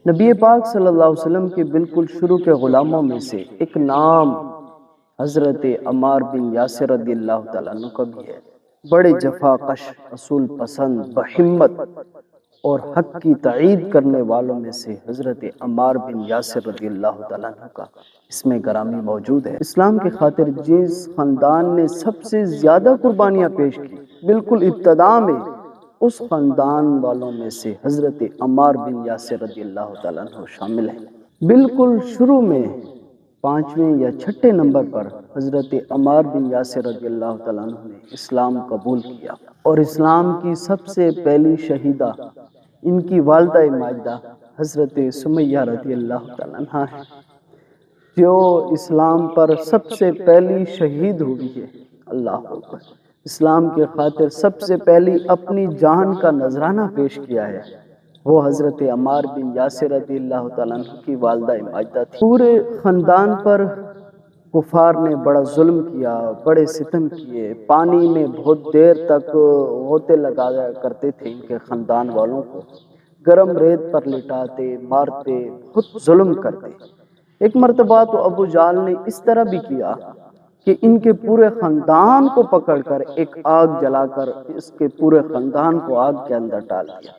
نبی پاک صلی اللہ علیہ وسلم کے بالکل شروع کے غلاموں میں سے ایک نام حضرت عمار بن یاسر رضی اللہ تعالیٰ عنہ کا بھی ہے۔ بڑے جفا کش، اصول پسند، بہمت اور حق کی تائید کرنے والوں میں سے حضرت عمار بن یاسر رضی اللہ تعالیٰ عنہ کا اس میں گرامی موجود ہے۔ اسلام کی خاطر جس خاندان نے سب سے زیادہ قربانیاں پیش کی، بالکل ابتدا میں اس خاندان والوں میں سے حضرت عمار بن یاسر رضی اللہ تعالیٰ عنہ شامل ہیں۔ بالکل شروع میں 5ویں یا 6 نمبر پر حضرت عمار بن یاسر رضی اللہ تعالیٰ عنہ نے اسلام قبول کیا، اور اسلام کی سب سے پہلی شہیدہ ان کی والدہ ماجدہ حضرت سمیہ رضی اللہ تعالیٰ عنہ ہے، جو اسلام پر سب سے پہلی شہید ہوئی ہے۔ اللہ اکبر! اسلام کے خاطر سب سے پہلی اپنی جان کا نذرانہ پیش کیا ہے، وہ حضرت عمار بن یاسر رضی اللہ تعالیٰ عنہ کی والدہ ماجدہ تھی۔ پورے خاندان پر کفار نے بڑا ظلم کیا، بڑے ستم کیے، پانی میں بہت دیر تک غوطے لگایا کرتے تھے ان کے خاندان والوں کو، گرم ریت پر لٹاتے، مارتے، بہت ظلم کرتے۔ ایک مرتبہ تو ابو جہل نے اس طرح بھی کیا کہ ان کے پورے خاندان کو پکڑ کر ایک آگ جلا کر اس کے پورے خاندان کو آگ کے اندر ڈال دیا۔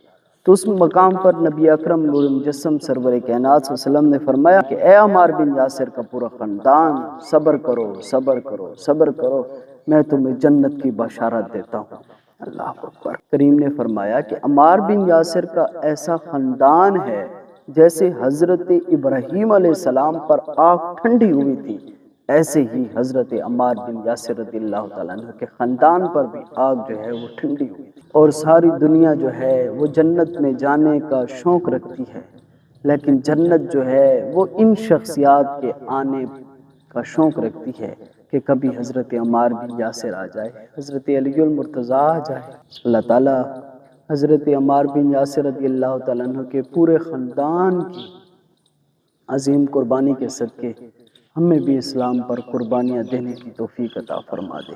تو اس مقام پر نبی اکرم نور مجسم سرور کائنات صلی اللہ علیہ وسلم نے فرمایا کہ اے عمار بن یاسر کا پورا خاندان، صبر کرو، صبر کرو، صبر کرو، میں تمہیں جنت کی بشارت دیتا ہوں۔ اللہ اکبر! کریم نے فرمایا کہ عمار بن یاسر کا ایسا خاندان ہے جیسے حضرت ابراہیم علیہ السلام پر آگ ٹھنڈی ہوئی تھی، ایسے ہی حضرت عمار بن یاسر رضی اللہ تعالیٰ عنہ کے خاندان پر بھی آگ جو ہے وہ ٹھنڈی ہوئی تھی، اور ساری دنیا جو ہے وہ جنت میں جانے کا شوق رکھتی ہے، لیکن جنت جو ہے وہ ان شخصیات کے آنے کا شوق رکھتی ہے کہ کبھی حضرت عمار بن یاسر آ جائے، حضرت علی المرتضیٰ آ جائے۔ اللہ تعالیٰ حضرت عمار بن یاسر رضی اللہ تعالیٰ عنہ کے پورے خاندان کی عظیم قربانی کے صدقے ہمیں بھی اسلام پر قربانیاں دینے کی توفیق عطا فرما دے۔